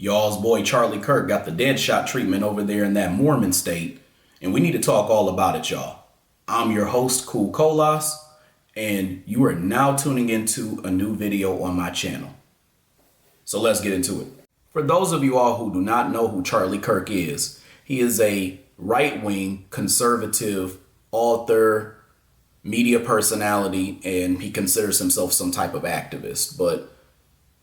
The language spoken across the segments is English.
Y'all's boy Charlie Kirk got the dead shot treatment over there in that Mormon state, and we need to talk all about it, y'all. I'm your host, Cool Colas, and you are now tuning into a new video on my channel. So let's get into it. For those of you all who do not know who Charlie Kirk is, he is a right-wing conservative author, media personality, and he considers himself some type of activist. But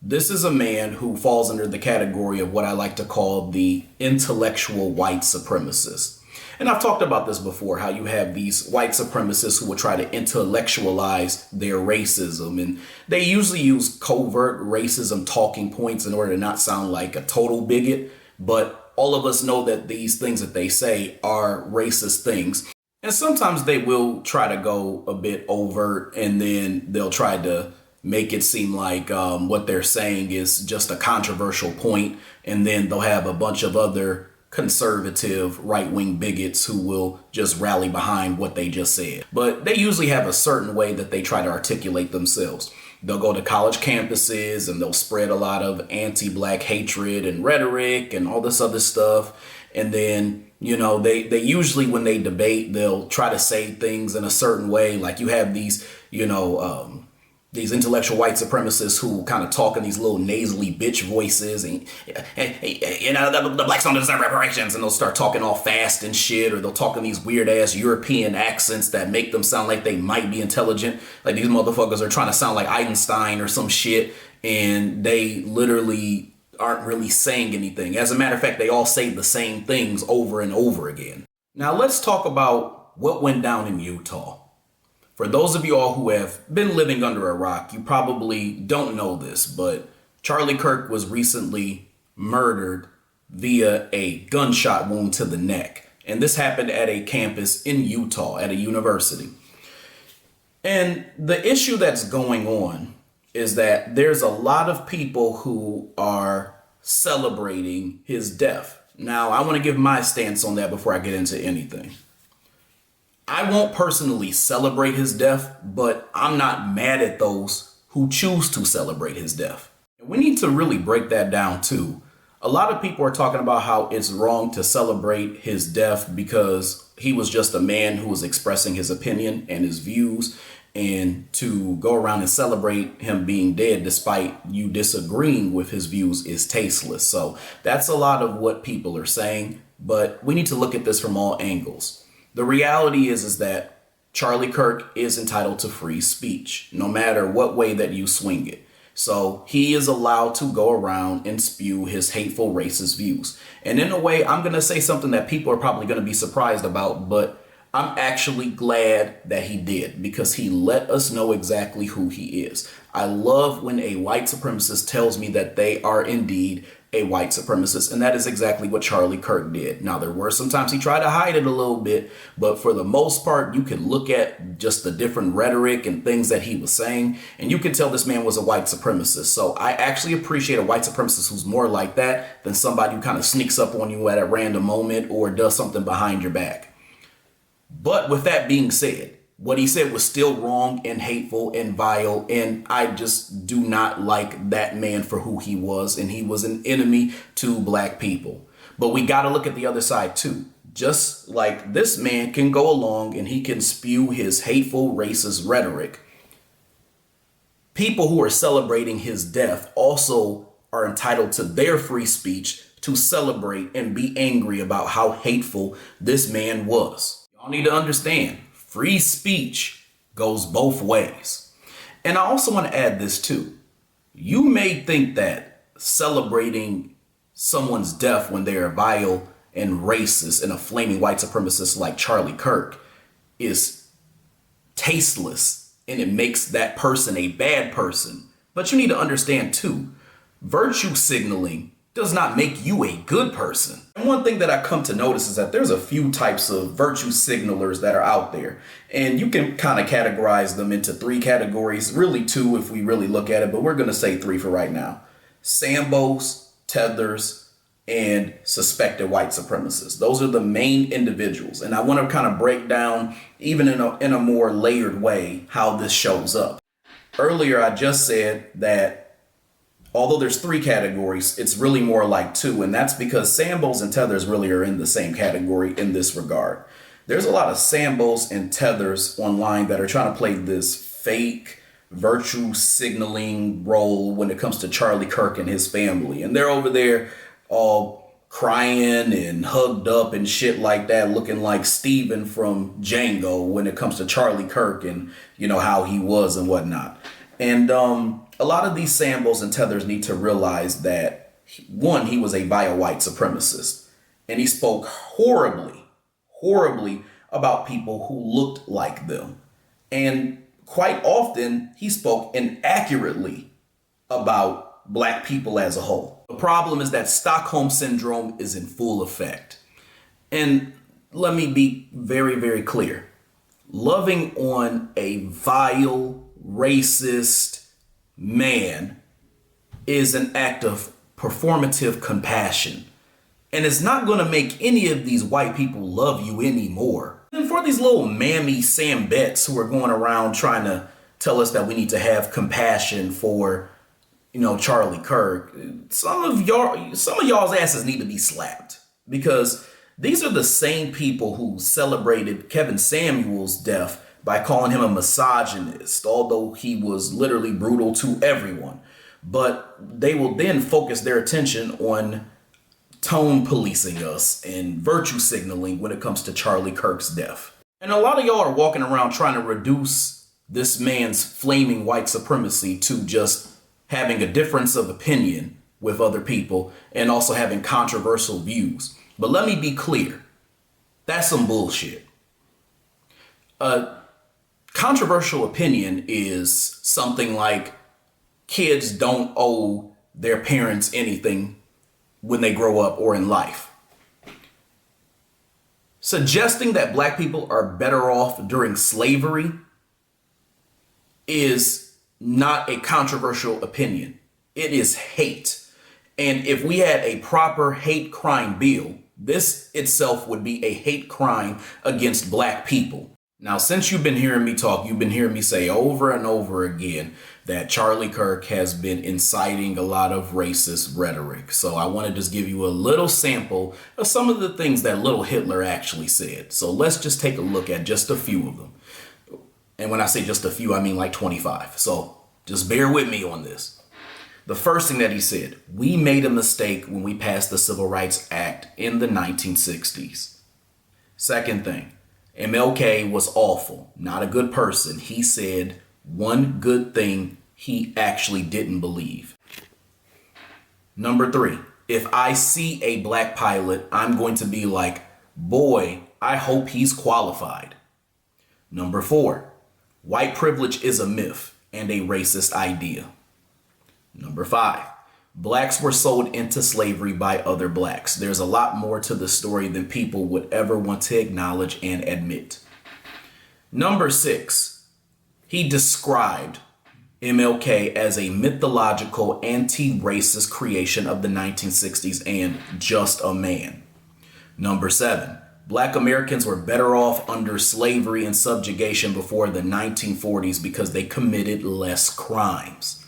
this is a man who falls under the category of what I like to call the intellectual white supremacist. And I've talked about this before, how you have these white supremacists who will try to intellectualize their racism. And they usually use covert racism talking points in order to not sound like a total bigot. But all of us know that these things that they say are racist things. And sometimes they will try to go a bit overt, and then they'll try to make it seem like what they're saying is just a controversial point, and then they'll have a bunch of other conservative right-wing bigots who will just rally behind what they just said. But they usually have a certain way that they try to articulate themselves. They'll go to college campuses and they'll spread a lot of anti-black hatred and rhetoric and all this other stuff. And then, you know, they usually, when they debate, they'll try to say things in a certain way. Like you have these, these intellectual white supremacists who kind of talk in these little nasally bitch voices and the blacks don't deserve reparations, and they'll start talking all fast and shit, or they'll talk in these weird ass European accents that make them sound like they might be intelligent. Like these motherfuckers are trying to sound like Einstein or some shit, and they literally aren't really saying anything. As a matter of fact, they all say the same things over and over again. Now let's talk about what went down in Utah. For those of you all who have been living under a rock, you probably don't know this, but Charlie Kirk was recently murdered via a gunshot wound to the neck. And this happened at a campus in Utah at a university. And the issue that's going on is that there's a lot of people who are celebrating his death. Now, I want to give my stance on that before I get into anything. I won't personally celebrate his death, but I'm not mad at those who choose to celebrate his death. We need to really break that down too. A lot of people are talking about how it's wrong to celebrate his death because he was just a man who was expressing his opinion and his views, and to go around and celebrate him being dead despite you disagreeing with his views is tasteless. So that's a lot of what people are saying, but we need to look at this from all angles. The reality is that Charlie Kirk is entitled to free speech, no matter what way that you swing it. So he is allowed to go around and spew his hateful racist views. And in a way, I'm going to say something that people are probably going to be surprised about, but I'm actually glad that he did, because he let us know exactly who he is. I love when a white supremacist tells me that they are indeed a white supremacist, and that is exactly what Charlie Kirk did. Now, there were sometimes he tried to hide it a little bit, but for the most part, you can look at just the different rhetoric and things that he was saying, and you can tell this man was a white supremacist. So I actually appreciate a white supremacist who's more like that than somebody who kind of sneaks up on you at a random moment or does something behind your back. But with that being said, what he said was still wrong and hateful and vile, and I just do not like that man for who he was, and he was an enemy to black people. But we got to look at the other side too. Just like this man can go along and he can spew his hateful racist rhetoric, people who are celebrating his death also are entitled to their free speech to celebrate and be angry about how hateful this man was. Y'all need to understand, free speech goes both ways. And I also want to add this too. You may think that celebrating someone's death when they are vile and racist and a flaming white supremacist like Charlie Kirk is tasteless and it makes that person a bad person. But you need to understand too, virtue signaling does not make you a good person. And one thing that I come to notice is that there's a few types of virtue signalers that are out there. And you can kind of categorize them into three categories, really two if we really look at it, but we're going to say three for right now. Sambos, tethers, and suspected white supremacists. Those are the main individuals. And I want to kind of break down, even in a more layered way, how this shows up. Earlier, I just said that Although there's three categories, it's really more like two, and that's because Sambos and Tethers really are in the same category in this regard. There's a lot of Sambos and Tethers online that are trying to play this fake virtue signaling role when it comes to Charlie Kirk and his family. And they're over there all crying and hugged up and shit like that, looking like Steven from Django when it comes to Charlie Kirk and, you know, how he was and whatnot. And a lot of these Sambos and Tethers need to realize that, one, he was a bio-white supremacist. And he spoke horribly about people who looked like them. And quite often, he spoke inaccurately about black people as a whole. The problem is that Stockholm Syndrome is in full effect. And let me be very, very clear. Loving on a vile, racist man is an act of performative compassion. And it's not going to make any of these white people love you anymore. And for these little mammy Sam Betts who are going around trying to tell us that we need to have compassion for, you know, Charlie Kirk, some of y'all's asses need to be slapped, because these are the same people who celebrated Kevin Samuel's death by calling him a misogynist, although he was literally brutal to everyone. But they will then focus their attention on tone policing us and virtue signaling when it comes to Charlie Kirk's death. And a lot of y'all are walking around trying to reduce this man's flaming white supremacy to just having a difference of opinion with other people and also having controversial views. But let me be clear, that's some bullshit. Controversial opinion is something like kids don't owe their parents anything when they grow up or in life. Suggesting that black people are better off during slavery is not a controversial opinion. It is hate. And if we had a proper hate crime bill, this itself would be a hate crime against black people. Now, since you've been hearing me talk, you've been hearing me say over and over again that Charlie Kirk has been inciting a lot of racist rhetoric. So I want to just give you a little sample of some of the things that little Hitler actually said. So let's just take a look at just a few of them. And when I say just a few, I mean like 25. So just bear with me on this. The first thing that he said, we made a mistake when we passed the Civil Rights Act in the 1960s. Second thing, MLK was awful, not a good person. He said one good thing he actually didn't believe. Number 3, if I see a black pilot, I'm going to be like, boy, I hope he's qualified. Number 4, white privilege is a myth and a racist idea. Number 5, blacks were sold into slavery by other blacks. There's a lot more to the story than people would ever want to acknowledge and admit. Number 6, he described MLK as a mythological anti-racist creation of the 1960s and just a man. Number 7, black Americans were better off under slavery and subjugation before the 1940s because they committed less crimes.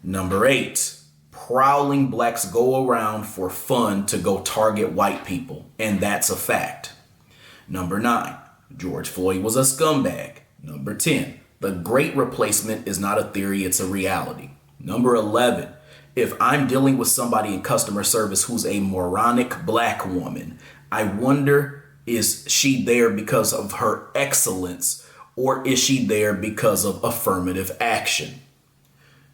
Number 8, prowling blacks go around for fun to go target white people, and that's a fact. Number 9, George Floyd was a scumbag. Number 10, the great replacement is not a theory, it's a reality. Number 11, if I'm dealing with somebody in customer service who's a moronic black woman, I wonder, is she there because of her excellence, or is she there because of affirmative action?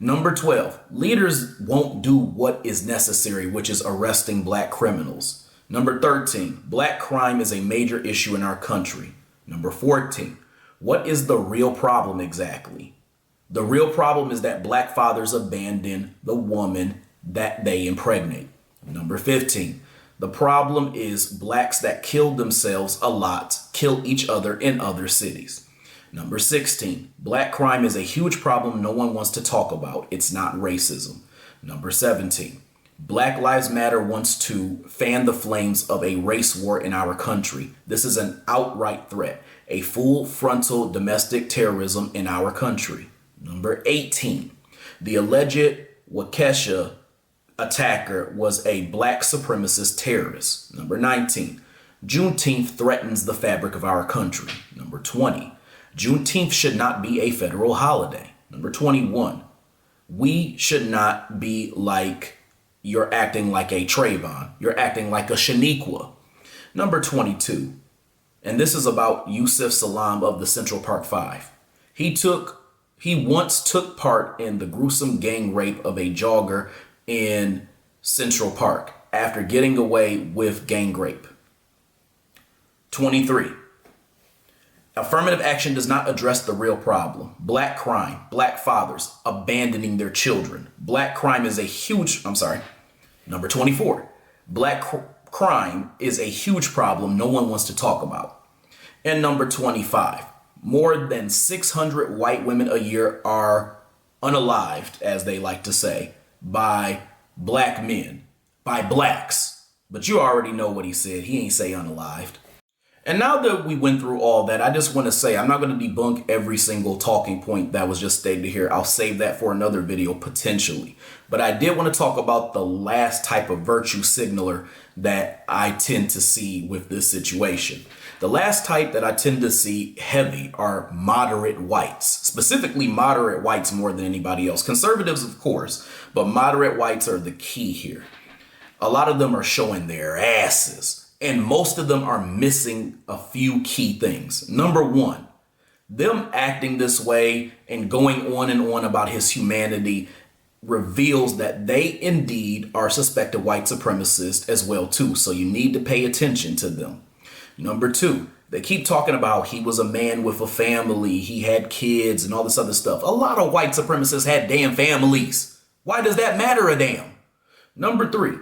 Number 12, leaders won't do what is necessary, which is arresting black criminals. Number 13, black crime is a major issue in our country. Number 14, what is the real problem exactly? The real problem is that black fathers abandon the woman that they impregnate. Number 15, the problem is blacks that kill themselves a lot kill each other in other cities. Number 16, black crime is a huge problem no one wants to talk about. It's not racism. Number 17, Black Lives Matter wants to fan the flames of a race war in our country. This is an outright threat, a full frontal domestic terrorism in our country. Number 18, the alleged Waukesha attacker was a black supremacist terrorist. Number 19, Juneteenth threatens the fabric of our country. Number 20, Juneteenth should not be a federal holiday. Number 21, we should not be like, you're acting like a Trayvon. You're acting like a Shaniqua. Number 22, and this is about Yusuf Salam of the Central Park Five. He once took part in the gruesome gang rape of a jogger in Central Park after getting away with gang rape. 23. Affirmative action does not address the real problem. Black crime, black fathers abandoning their children. Black crime is a huge, Number 24. Black crime is a huge problem no one wants to talk about. And number 25. More than 600 white women a year are unalived, as they like to say, by black men, by blacks. But you already know what he said. He ain't say unalived. And now that we went through all that, I just want to say I'm not going to debunk every single talking point that was just stated here. I'll save that for another video potentially. But I did want to talk about the last type of virtue signaler that I tend to see with this situation. The last type that I tend to see heavy are moderate whites, specifically moderate whites more than anybody else. Conservatives, of course, but moderate whites are the key here. A lot of them are showing their asses. And most of them are missing a few key things. Number one, them acting this way and going on and on about his humanity reveals that they indeed are suspected white supremacists as well too. So you need to pay attention to them. Number two, they keep talking about he was a man with a family, he had kids and all this other stuff. A lot of white supremacists had damn families. Why does that matter a damn? Number three,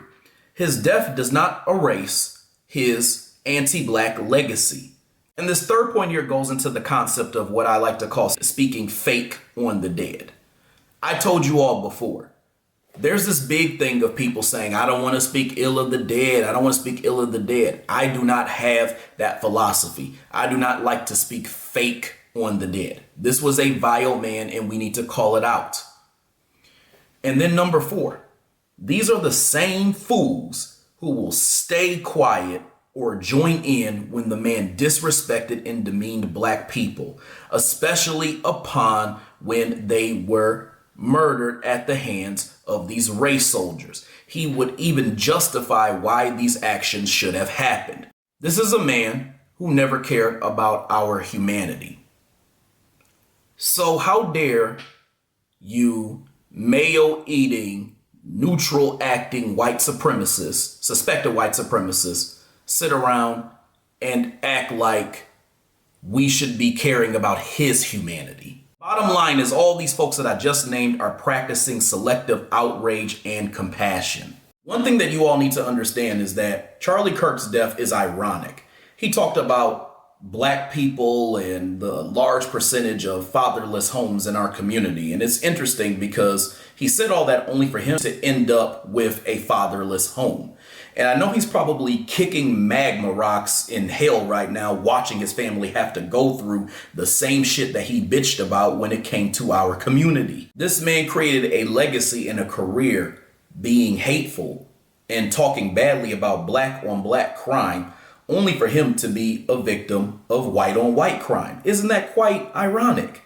his death does not erase his anti-black legacy. And this third point here goes into the concept of what I like to call speaking fake on the dead. I told you all before, there's this big thing of people saying, I don't want to speak ill of the dead. I don't want to speak ill of the dead. I do not have that philosophy. I do not like to speak fake on the dead. This was a vile man and we need to call it out. And then number four, these are the same fools who will stay quiet or join in when the man disrespected and demeaned black people, especially upon when they were murdered at the hands of these race soldiers. He would even justify why these actions should have happened. This is a man who never cared about our humanity. So how dare you mayo-eating, neutral acting white supremacists, suspected white supremacists, sit around and act like we should be caring about his humanity. Bottom line is all these folks that I just named are practicing selective outrage and compassion. One thing that you all need to understand is that Charlie Kirk's death is ironic. He talked about black people and the large percentage of fatherless homes in our community. And it's interesting because he said all that only for him to end up with a fatherless home. And I know he's probably kicking magma rocks in hell right now, watching his family have to go through the same shit that he bitched about when it came to our community. This man created a legacy and a career being hateful and talking badly about black on black crime, only for him to be a victim of white on white crime. Isn't that quite ironic?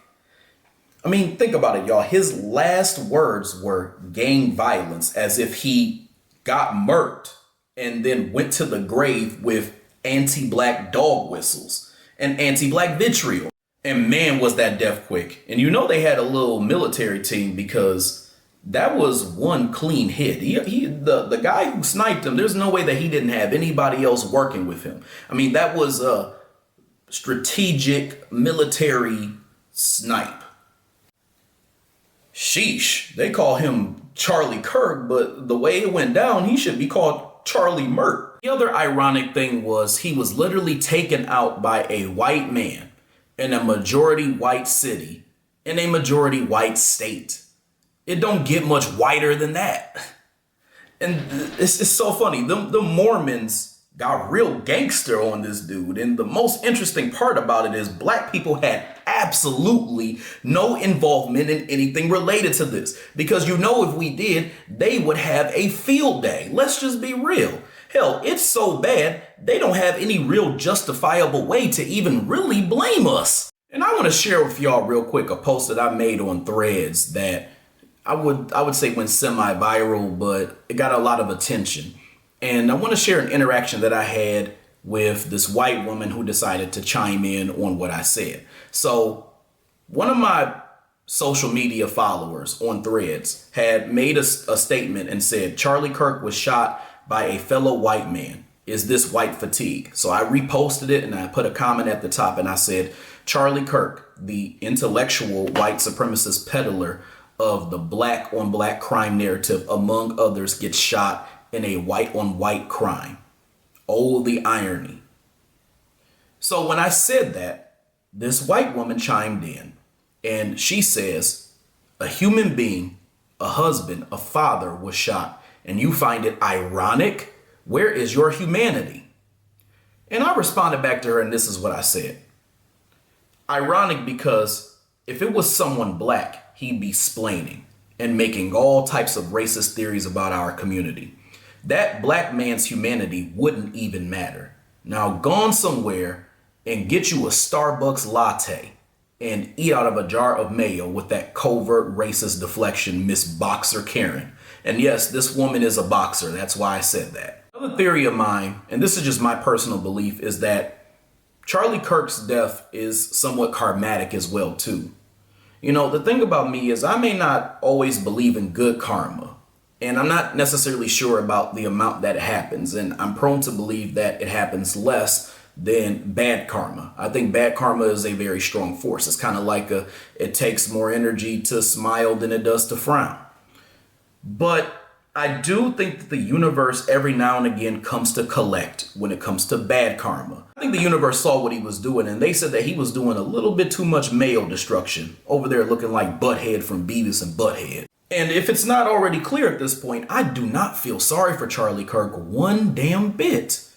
I mean, think about it, y'all. His last words were gang violence, as if he got murked and then went to the grave with anti-black dog whistles and anti-black vitriol. And man, was that death quick. And you know they had a little military team because that was one clean hit. The guy who sniped him, there's no way that he didn't have anybody else working with him. I mean, that was a strategic military snipe. Sheesh, they call him Charlie Kirk, but the way it went down, he should be called Charlie Mert. The other ironic thing was he was literally taken out by a white man in a majority white city, in a majority white state. It don't get much whiter than that. And it's so funny. The Mormons got real gangster on this dude. And the most interesting part about it is black people had absolutely no involvement in anything related to this. Because if we did, they would have a field day. Let's just be real. Hell, it's so bad, they don't have any real justifiable way to even really blame us. And I want to share with y'all real quick a post that I made on Threads that I would say went semi-viral, but it got a lot of attention. And I want to share an interaction that I had with this white woman who decided to chime in on what I said. So one of my social media followers on Threads had made a statement and said, Charlie Kirk was shot by a fellow white man. Is this white fatigue? So I reposted it and I put a comment at the top and I said, Charlie Kirk, the intellectual white supremacist peddler of the black on black crime narrative, among others, gets shot in a white on white crime. Oh, the irony. So when I said that, this white woman chimed in and she says, a human being, a husband, a father was shot and you find it ironic? Where is your humanity? And I responded back to her and this is what I said. Ironic because if it was someone black, he'd be splaining and making all types of racist theories about our community. That black man's humanity wouldn't even matter. Now gone somewhere and get you a Starbucks latte and eat out of a jar of mayo with that covert racist deflection, Miss Boxer Karen. And yes, this woman is a boxer. That's why I said that. Another theory of mine, and this is just my personal belief, is that Charlie Kirk's death is somewhat karmatic as well, too. The thing about me is I may not always believe in good karma, and I'm not necessarily sure about the amount that it happens, and I'm prone to believe that it happens less than bad karma. I think bad karma is a very strong force. It's kind of like it takes more energy to smile than it does to frown. But I do think that the universe every now and again comes to collect when it comes to bad karma. I think the universe saw what he was doing and they said that he was doing a little bit too much mayo destruction over there looking like Butthead from Beavis and Butthead. And if it's not already clear at this point, I do not feel sorry for Charlie Kirk one damn bit.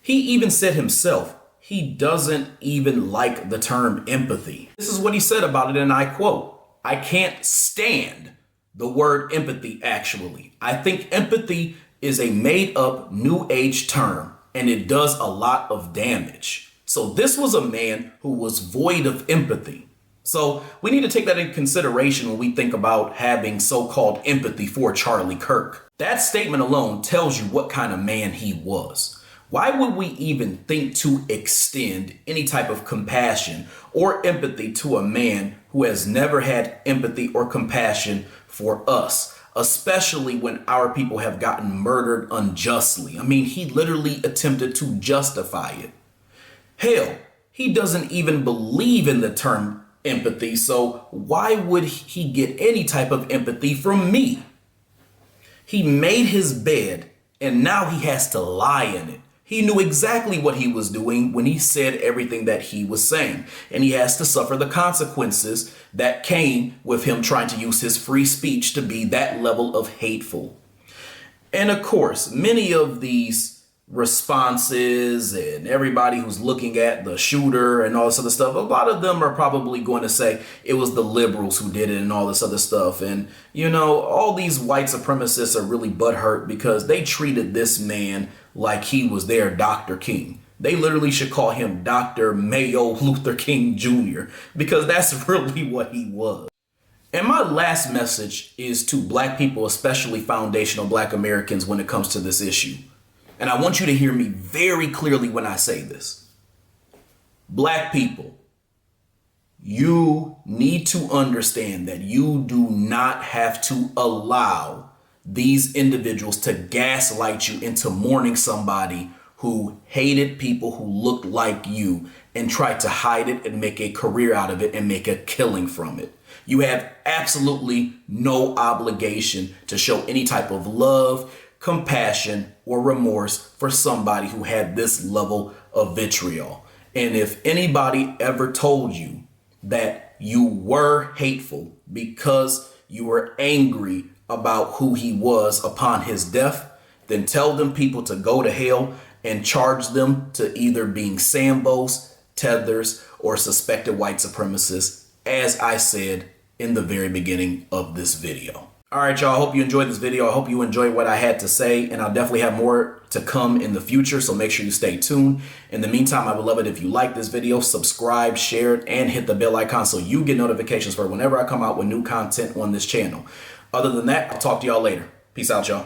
He even said himself, he doesn't even like the term empathy. This is what he said about it and I quote, I can't stand the word empathy, actually. I think empathy is a made up new age term and it does a lot of damage. So this was a man who was void of empathy. So we need to take that in consideration when we think about having so-called empathy for Charlie Kirk. That statement alone tells you what kind of man he was. Why would we even think to extend any type of compassion or empathy to a man who has never had empathy or compassion for us, especially when our people have gotten murdered unjustly? I mean, he literally attempted to justify it. Hell, he doesn't even believe in the term empathy, so why would he get any type of empathy from me? He made his bed and now he has to lie in it. He knew exactly what he was doing when he said everything that he was saying, and he has to suffer the consequences that came with him trying to use his free speech to be that level of hateful. And of course, many of these responses and everybody who's looking at the shooter and all this other stuff, a lot of them are probably going to say it was the liberals who did it and all this other stuff. And, all these white supremacists are really butthurt because they treated this man like he was their Dr. King. They literally should call him Dr. Mayo Luther King Jr. because that's really what he was. And my last message is to black people, especially foundational black Americans, when it comes to this issue. And I want you to hear me very clearly when I say this. Black people, you need to understand that you do not have to allow these individuals to gaslight you into mourning somebody who hated people who looked like you and tried to hide it and make a career out of it and make a killing from it. You have absolutely no obligation to show any type of love, compassion, or remorse for somebody who had this level of vitriol. And if anybody ever told you that you were hateful because you were angry about who he was upon his death, then tell them people to go to hell and charge them to either being Sambos, tethers, or suspected white supremacists, as I said in the very beginning of this video. All right, y'all, I hope you enjoyed this video. I hope you enjoyed what I had to say, and I'll definitely have more to come in the future, so make sure you stay tuned. In the meantime, I would love it if you like this video, subscribe, share it, and hit the bell icon so you get notifications for whenever I come out with new content on this channel. Other than that, I'll talk to y'all later. Peace out, y'all.